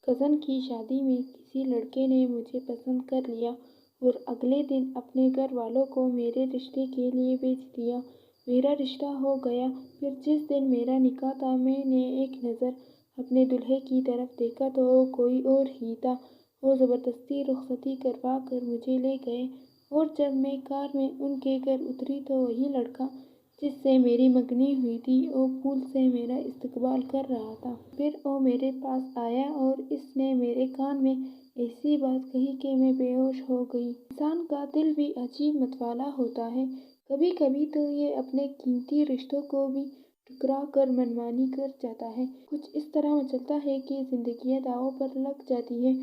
Cousin کی شادی میں کسی لڑکے نے مجھے پسند کر لیا اور اگلے دن اپنے گھر والوں کو میرے رشتے کے لیے بھیج دیا۔ میرا رشتہ ہو گیا۔ پھر جس دن میرا نکاح تھا میں نے ایک نظر اپنے دولہے کی طرف دیکھا تو وہ کوئی اور ہی تھا۔ وہ زبردستی رخصتی کروا کر مجھے لے گئے اور جب میں کار میں ان کے گھر اتری تو وہی لڑکا جس سے میری منگنی ہوئی تھی وہ پھول سے میرا استقبال کر رہا تھا۔ پھر وہ میرے پاس آیا اور اس نے میرے کان میں ایسی بات کہی کہ میں بے ہوش ہو گئی۔ انسان کا دل بھی عجیب متوالا ہوتا ہے، کبھی کبھی تو یہ اپنے قیمتی رشتوں کو بھی ٹھکرا کر منمانی کر جاتا ہے۔ کچھ اس طرح مچلتا ہے کہ زندگیاں داؤں پر لگ جاتی ہیں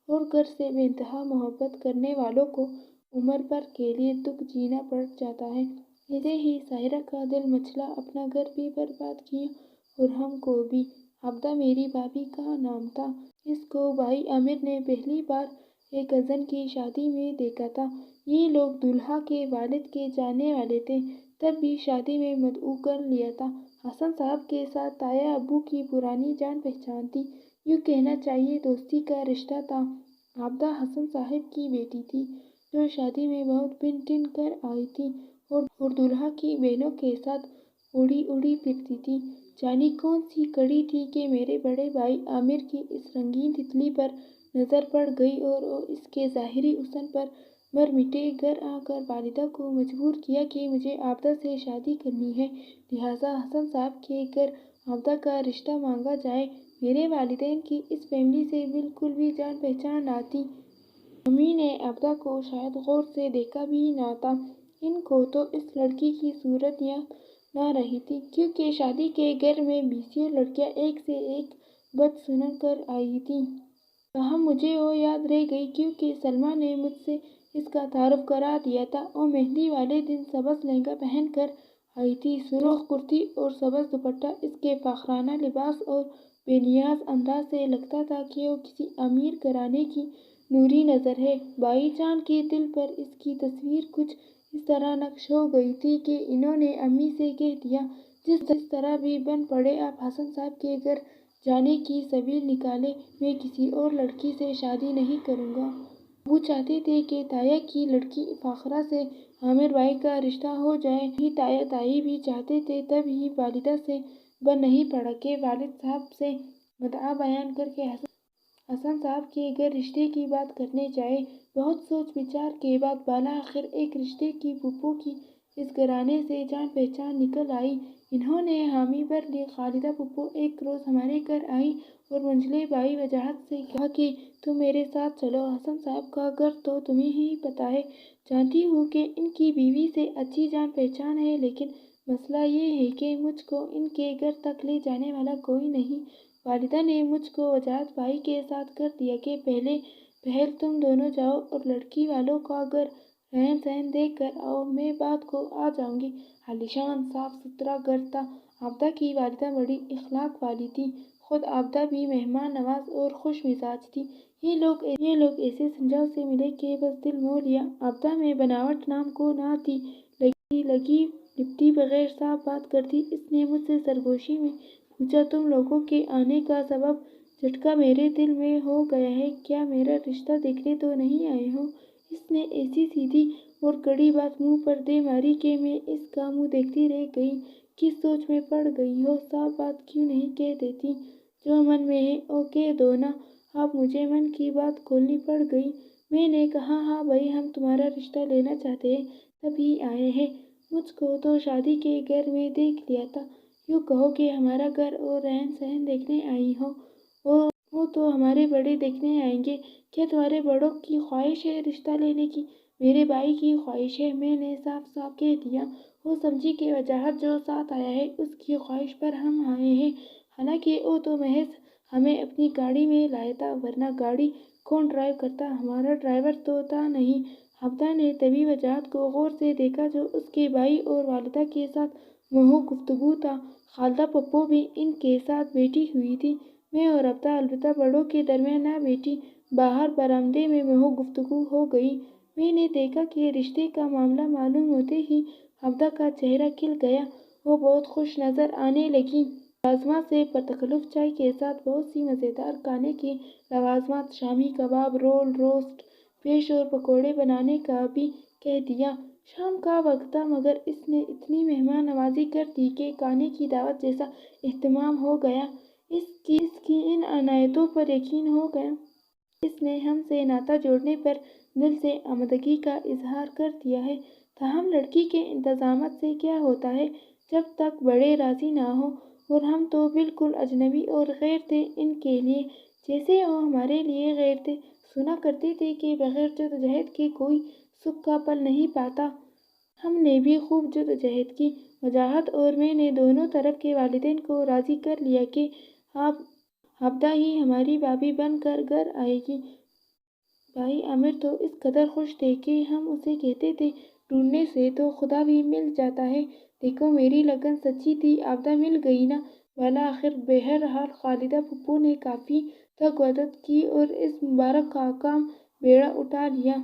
اور گھر سے بے انتہا محبت کرنے والوں کو عمر بھر کے لیے دکھ جینا پڑ جاتا ہے۔ ایسے ہی ساحرہ کا دل مچلا، اپنا گھر بھی برباد کیا اور ہم کو بھی۔ عابدہ میری بھابھی کا نام تھا۔ اس کو بھائی عامر نے پہلی بار ایک کزن کی شادی میں دیکھا تھا۔ یہ لوگ دولہا کے والد کے جاننے والے تھے، تب بھی شادی میں مدعو کر لیا تھا۔ حسن صاحب کے ساتھ تایا ابو کی پرانی جان پہچان تھی، یوں کہنا چاہیے دوستی کا رشتہ تھا۔ عابدہ حسن صاحب کی بیٹی تھی جو شادی میں بہت بن ٹھن کر آئی تھی اور دولہا کی بہنوں کے ساتھ اڑی اڑی پھرتی تھی۔ جانے کون سی کڑی تھی کہ میرے بڑے بھائی عامر کی اس رنگین تتلی پر نظر پڑ گئی اور وہ اس کے ظاہری حسن پر مر مٹے۔ گھر آ کر والدہ کو مجبور کیا کہ مجھے عابدہ سے شادی کرنی ہے، لہٰذا حسن صاحب کے گھر عابدہ کا رشتہ مانگا جائے۔ میرے والدین کی اس فیملی سے بالکل بھی جان پہچان نہ تھی۔ امی نے عابدہ کو شاید غور سے دیکھا بھی نہ تھا۔ ان کو تو اس لڑکی کی صورت یاد نہ رہی تھی کیونکہ شادی کے گھر میں بیسیوں لڑکیاں ایک سے ایک بد سن کر آئی تھیں۔ تاہم مجھے وہ یاد رہ گئی کیونکہ سلمیٰ نے مجھ سے اس کا تعارف کرا دیا تھا۔ وہ مہندی والے دن سبز لہنگا پہن کر آئی تھی، سرخ کرتی اور سبز دوپٹہ۔ اس کے فاخرانہ لباس اور بے نیاز انداز سے لگتا تھا کہ وہ کسی امیر گھرانے کی نوری نظر ہے۔ بھائی جان کے دل پر اس کی تصویر کچھ اس طرح نقش ہو گئی تھی کہ انہوں نے امی سے کہہ دیا، جس طرح بھی بن پڑے آپ حسن صاحب کے گھر جانے کی سبیل نکالیں، میں کسی اور لڑکی سے شادی نہیں کروں گا۔ ابو چاہتے تھے کہ تایا کی لڑکی فاخرہ سے عامر بھائی کا رشتہ ہو جائے، وہیں تایا تائی بھی چاہتے تھے۔ تب ہی والدہ سے بن نہیں پڑا کہ والد صاحب سے مدعا بیان کر کے حسن صاحب کے گھر رشتے کی بات کرنے جائیں۔ بہت سوچ بچار کے بعد بالآخر ایک رشتے کی پھوپھو کی اس گھرانے سے جان پہچان نکل آئی۔ انہوں نے حامی بھر لی۔ خالدہ پھوپھو ایک روز ہمارے گھر آئیں اور منجلے بھائی وجاہت سے کہا کہ تم میرے ساتھ چلو، حسن صاحب کا گھر تو تمہیں ہی پتہ ہے۔ جانتی ہوں کہ ان کی بیوی سے اچھی جان پہچان ہے، لیکن مسئلہ یہ ہے کہ مجھ کو ان کے گھر تک لے جانے والا کوئی نہیں۔ والدہ نے مجھ کو وجاہت بھائی کے ساتھ کر دیا کہ پہل تم دونوں جاؤ اور لڑکی والوں کا گھر رہن سہن دیکھ کر آؤ، میں بعد کو آ جاؤں گی۔ عالیشان صاف ستھرا گھر تھا۔ عابدہ کی والدہ بڑی اخلاق والی تھیں، خود عابدہ بھی مہمان نواز اور خوش مزاج تھی۔ یہ لوگ ایسے سنجاؤ سے ملے کہ بس دل مو لیا۔ عابدہ میں بناوٹ نام کو نہ تھی، لگی لپٹی بغیر صاف بات کرتی۔ اس نے مجھ سے سرگوشی میں پوچھا، تم لوگوں کے آنے کا سبب جھٹکا میرے دل میں ہو گیا ہے، کیا میرا رشتہ دیکھنے تو نہیں آئے ہو؟ اس نے ایسی سیدھی اور کڑی بات منہ پر دے ماری کہ میں اس کا منہ دیکھتی رہ گئی۔ کس سوچ میں پڑ گئی ہو؟ صاف بات کیوں نہیں کہہ دیتی؟ جو من میں ہے وہ کہہ دو نا۔ اب مجھے من کی بات کھولنی پڑ گئی۔ میں نے کہا، ہاں بھائی، ہم تمہارا رشتہ لینا چاہتے ہیں، تبھی آئے ہیں۔ مجھ کو تو شادی کے گھر میں دیکھ لیا تھا، یوں کہو کہ ہمارا گھر اور رہن سہن دیکھنے آئی ہو۔ وہ تو ہمارے بڑے دیکھنے آئیں گے۔ کیا تمہارے بڑوں کی خواہش ہے رشتہ لینے کی؟ میرے بھائی کی خواہش ہے، میں نے صاف صاف کہہ دیا۔ وہ سمجھی کہ وجاہت جو ساتھ آیا ہے اس کی خواہش پر ہم آئے ہیں، حالانکہ وہ تو محض ہمیں اپنی گاڑی میں لایا تھا، ورنہ گاڑی کون ڈرائیو کرتا؟ ہمارا ڈرائیور تو تھا نہیں۔ عابدہ نے طبی وجاہت کو غور سے دیکھا جو اس کے بھائی اور والدہ کے ساتھ محو گفتگو تھا۔ خالدہ پھوپھو بھی ان کے ساتھ بیٹھی ہوئی تھی۔ میں اور عابدہ البتہ بڑوں کے درمیان نہ بیٹھی۔ باہر برآمدے میں محو گفتگو ہو گئی۔ میں نے دیکھا کہ رشتے کا معاملہ معلوم ہوتے ہی عابدہ کا چہرہ کھل گیا۔ وہ بہت خوش نظر آنے لگیں۔ لوازمات سے پرتکلف چائے کے ساتھ بہت سی مزیدار کھانے کی لوازمات، شامی کباب، رول، روسٹ، فش اور پکوڑے بنانے کا بھی کہہ دیا۔ شام کا وقت تھا مگر اس نے اتنی مہمان نوازی کر دی کہ کھانے کی دعوت جیسا اہتمام ہو گیا۔ اس کی ان عنایتوں پر یقین ہو گیا۔ اس نے ہم سے ناطہ جوڑنے پر دل سے آمادگی کا اظہار کر دیا ہے۔ تاہم لڑکی کے انتظامات سے کیا ہوتا ہے جب تک بڑے راضی نہ ہوں، اور ہم تو بالکل اجنبی اور غیر تھے ان کے لیے، جیسے وہ ہمارے لیے غیر تھے۔ سنا کرتے تھے کہ بغیر جدوجہد کے کوئی سکھ کا پل نہیں پاتا۔ ہم نے بھی خوب جدوجہد کی، وجاہت، اور میں نے دونوں طرف کے والدین کو راضی کر لیا کہ عابدہ ہی ہماری بھابھی بن کر گھر آئے گی۔ بھائی عامر تو اس قدر خوش تھے کہ ہم اسے کہتے تھے ڈھونڈنے سے تو خدا بھی مل جاتا ہے۔ دیکھو میری لگن سچی تھی، عابدہ مل گئی نا۔ بالآخر بہرحال خالدہ پھپھو نے کافی تگ و دو کی اور اس مبارک کام بیڑا اٹھا لیا۔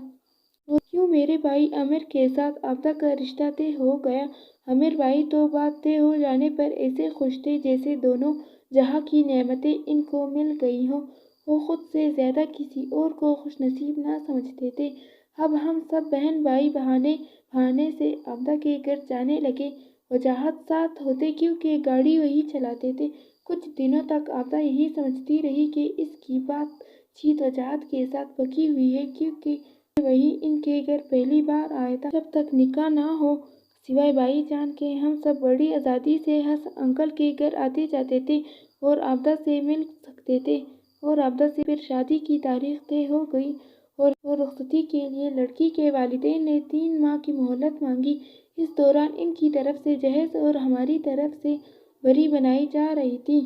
اور یوں میرے بھائی عامر کے ساتھ عابدہ کا رشتہ طے ہو گیا۔ عامر بھائی تو بات طے ہو جانے پر ایسے خوش تھے جیسے دونوں جہاں کی نعمتیں ان کو مل گئی ہوں۔ وہ خود سے زیادہ کسی اور کو خوش نصیب نہ سمجھتے تھے۔ اب ہم سب بہن بھائی بہانے بہانے سے عابدہ کے گھر جانے لگے۔ وجاہت ساتھ ہوتے کیونکہ گاڑی وہی چلاتے تھے۔ کچھ دنوں تک عابدہ یہی سمجھتی رہی کہ اس کی بات چیت وجاہت کے ساتھ پکی ہوئی ہے، کیونکہ وہی ان کے گھر پہلی بار آیا تھا۔ جب تک نکاح نہ ہو، سوائے بھائی جان کے ہم سب بڑی آزادی سے حسن انکل کے گھر آتے جاتے تھے اور عابدہ سے مل سکتے تھے۔ اور عابدہ سے پھر شادی کی تاریخ طے ہو گئی اور رخصتی کے لیے لڑکی کے والدین نے 3 ماہ کی مہلت مانگی۔ اس دوران ان کی طرف سے جہیز اور ہماری طرف سے بری بنائی جا رہی تھی۔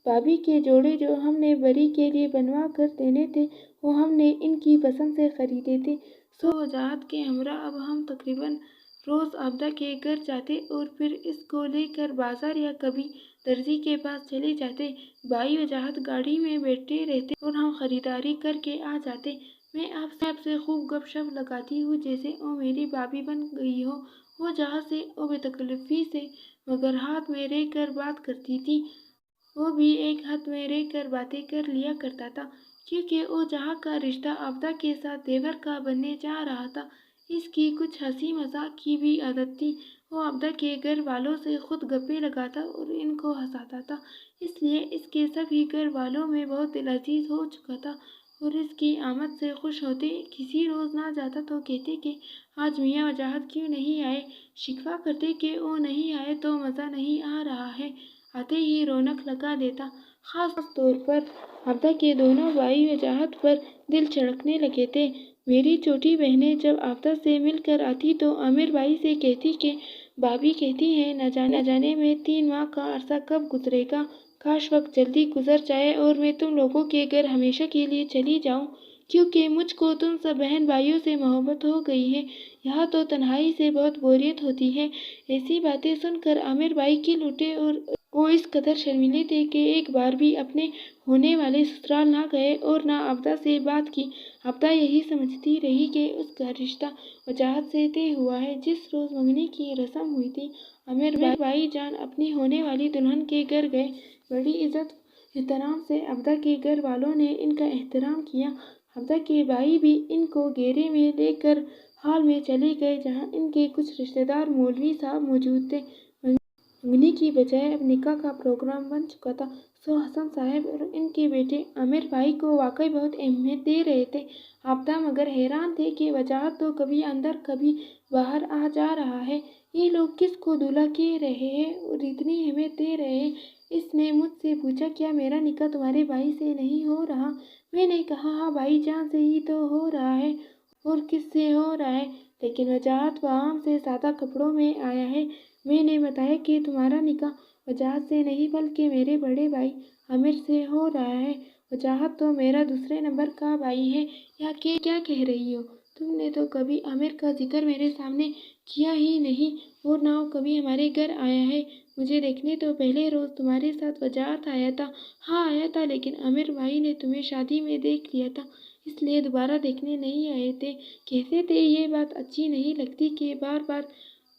بھابھی کے جوڑے جو ہم نے بری کے لیے بنوا کر دینے تھے وہ ہم نے ان کی پسند سے خریدے تھے۔ سو وجاہت کے ہمراہ اب ہم تقریباً روز عابدہ کے گھر جاتے اور پھر اس کو لے کر بازار یا کبھی درزی کے پاس چلے جاتے۔ بھائی وجاہت گاڑی میں بیٹھے رہتے اور ہم خریداری کر کے آ جاتے۔ میں آپ سے خوب گپ شپ لگاتی ہوں جیسے وہ میری بھابھی بن گئی ہو۔ وہ جہاں سے وہ بے تکلفی سے مگر ہاتھ میں رہ کر بات کرتی تھی، وہ بھی ایک ہاتھ میں رہ کر باتیں کر لیا کرتا تھا، کیونکہ وہ جہاں کا رشتہ عابدہ کے ساتھ دیور کا بننے جا رہا تھا۔ اس کی کچھ ہنسی مذاق کی بھی عادت تھی۔ وہ عابدہ کے گھر والوں سے خود گپیں لگاتا اور ان کو ہنساتا تھا، اس لیے اس کے سبھی گھر والوں میں بہت دل عزیز ہو چکا تھا اور اس کی آمد سے خوش ہوتے۔ کسی روز نہ جاتا تو کہتے کہ آج میاں وجاہت کیوں نہیں آئے، شکوہ کرتے کہ وہ نہیں آئے تو مزہ نہیں آ رہا ہے، آتے ہی رونق لگا دیتا۔ خاص طور پر عابدہ کے دونوں بھائی وجاہت پر دل چڑھنے لگے تھے۔ میری چھوٹی بہنیں جب عابدہ سے مل کر آتی تو عامر بھائی سے کہتی کہ بھابھی کہتی ہیں نہ جانے میں 3 ماہ کا عرصہ کب گزرے گا، کاش وقت جلدی گزر جائے اور میں تم لوگوں کے گھر ہمیشہ کے لیے چلی جاؤں، کیونکہ مجھ کو تم سب بہن بھائیوں سے محبت ہو گئی ہے، یہاں تو تنہائی سے بہت بوریت ہوتی ہے۔ ایسی باتیں سن کر عامر بھائی کھل اٹھے اور وہ اس قدر شرمیلے تھے کہ ایک بار بھی اپنے ہونے والے سسرال نہ گئے اور نہ عابدہ سے بات کی۔ عابدہ یہی سمجھتی رہی کہ اس کا رشتہ وجاہت سے طے ہوا ہے۔ جس روز منگنی کی رسم ہوئی تھی، عامر بھائی جان اپنی ہونے والی دلہن کے گھر گئے۔ بڑی عزت احترام سے عابدہ کے گھر والوں نے ان کا احترام کیا۔ عابدہ کے بھائی بھی ان کو گھیرے میں لے کر ہال میں چلے گئے جہاں ان کے کچھ رشتہ دار مولوی صاحب موجود تھے۔ منگنی کی بجائے اب نکاح کا پروگرام بن چکا تھا، سو حسن صاحب اور ان کے بیٹے عامر بھائی کو واقعی بہت اہمیت دے رہے تھے۔ عابدہ مگر حیران تھے کہ وجاہت تو کبھی اندر کبھی باہر آ جا رہا ہے، یہ لوگ کس کو دولہا کہہ رہے ہیں اور اتنی اہمیت دے رہے ہیں۔ اس نے مجھ سے پوچھا کیا میرا نکاح تمہارے بھائی سے نہیں ہو رہا؟ میں نے کہا ہاں بھائی جان سے ہی تو ہو رہا ہے، اور کس سے ہو رہا ہے، لیکن وجاہت وہاں سے سادہ کپڑوں میں آیا ہے۔ میں نے بتایا کہ تمہارا نکاح وجاہت سے نہیں بلکہ میرے بڑے بھائی عامر سے ہو رہا ہے۔ وجاہت تو میرا دوسرے نمبر کا بھائی ہے، یا کیا کہہ رہی ہو تم نے تو کبھی عامر کا ذکر میرے سامنے کیا ہی نہیں، اور نہ وہ کبھی ہمارے گھر آیا ہے۔ مجھے دیکھنے تو پہلے روز تمہارے ساتھ وجاہت آیا تھا۔ ہاں آیا تھا، لیکن عامر بھائی نے تمہیں شادی میں دیکھ لیا تھا، اس لیے دوبارہ دیکھنے نہیں آئے تھے۔ کہتے تھے یہ بات اچھی نہیں لگتی کہ بار بار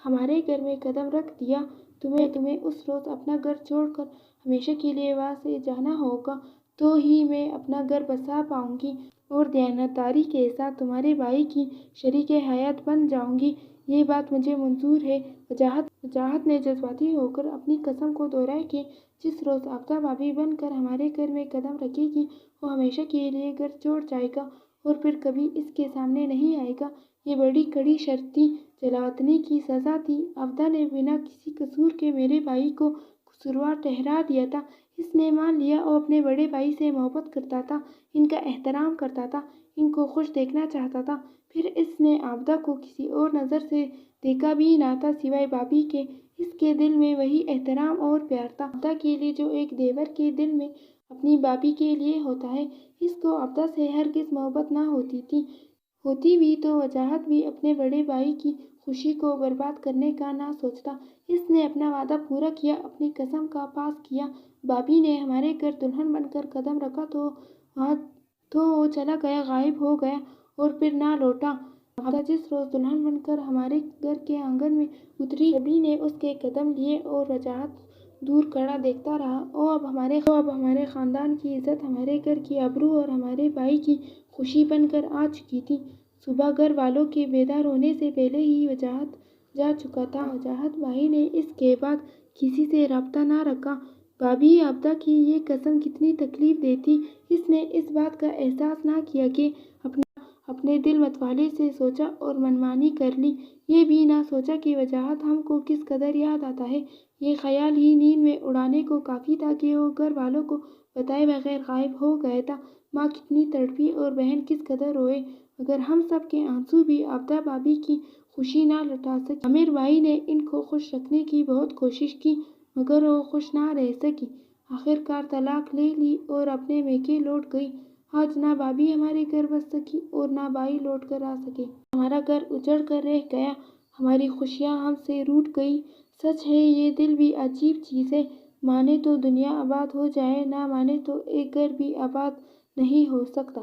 ہمارے گھر میں قدم رکھ دیا، تمہیں اس روز اپنا گھر چھوڑ کر ہمیشہ کے لیے وہاں سے جانا ہوگا، تو ہی میں اپنا گھر بسا پاؤں گی اور دیانتداری کے ساتھ تمہارے بھائی کی شریک حیات بن جاؤں گی۔ یہ بات مجھے منظور ہے۔ وجاہت نے جذباتی ہو کر اپنی قسم کو دہرایا کہ جس روز آفتاب بھابھی بن کر ہمارے گھر میں قدم رکھے گی، وہ ہمیشہ کے لیے گھر چھوڑ جائے گا اور پھر کبھی اس کے سامنے نہیں آئے گا۔ یہ بڑی کڑی شرط تھی، جلاوطنی کی سزا تھی۔ آفتاب نے بنا کسی قصور کے میرے بھائی کو قصوروار ٹھہرا دیا تھا۔ اس نے مان لیا وہ اپنے بڑے بھائی سے محبت کرتا تھا، ان کا احترام کرتا تھا، ان کو خوش دیکھنا چاہتا تھا۔ پھر اس نے آفتاب کو کسی اور نظر سے دیکھا بھی نہ تھا سوائے بھابھی کے۔ اس کے دل میں وہی احترام اور پیار تھا آفتاب کے لیے جو ایک دیور کے دل میں اپنی بھابھی کے لیے ہوتا ہے۔ اس کو آفتاب سے ہرگز محبت نہ ہوتی تھی، ہوتی بھی تو وجاہت بھی اپنے بڑے بھائی کی خوشی کو برباد کرنے کا نہ سوچتا۔ اس نے اپنا وعدہ پورا کیا، اپنی قسم کا پاس کیا۔ بھابھی نے ہمارے گھر دلہن بن کر قدم رکھا تو وہ چلا گیا، غائب ہو گیا اور پھر نہ لوٹا۔ آفتاب جس روز دلہن بن کر ہمارے گھر کے آنگن میں اتری، سبھی نے اس کے قدم لیے اور وجاہت دور کھڑا دیکھتا رہا۔ وہ اب ہمارے خاندان کی عزت، ہمارے گھر کی آبرو اور ہمارے بھائی کی خوشی بن کر آ چکی تھی۔ صبح گھر والوں کے بیدار ہونے سے پہلے ہی وجاہت جا چکا تھا۔ وجاہت بھائی نے اس کے بعد کسی سے رابطہ نہ رکھا۔ بھابھی آفتاب کی یہ قسم کتنی تکلیف دہ تھی۔ اس نے اس بات کا احساس نہ کیا کہ اپنے دل متوالے سے سوچا اور منمانی کر لی۔ یہ بھی نہ سوچا کہ وجاہت ہم کو کس قدر یاد آتا ہے۔ یہ خیال ہی نیند میں اڑانے کو کافی تھا کہ وہ گھر والوں کو بتائے بغیر غائب ہو گیا تھا۔ ماں کتنی تڑپی اور بہن کس قدر روئے، مگر ہم سب کے آنسو بھی آفتاب بھابھی کی خوشی نہ لوٹا سکے۔ عامر بھائی نے ان کو خوش رکھنے کی بہت کوشش کی، مگر وہ خوش نہ رہ سکی۔ آخر کار طلاق لے لی اور اپنے میکے لوٹ گئی۔ آج نہ بھابھی ہمارے گھر بس سکی اور نہ بھائی لوٹ کر آ سکے۔ ہمارا گھر اجڑ کر رہ گیا، ہماری خوشیاں ہم سے روٹھ گئی۔ سچ ہے، یہ دل بھی عجیب چیز ہے، مانے تو دنیا آباد ہو جائے، نہ مانے تو ایک گھر بھی آباد نہیں ہو سکتا۔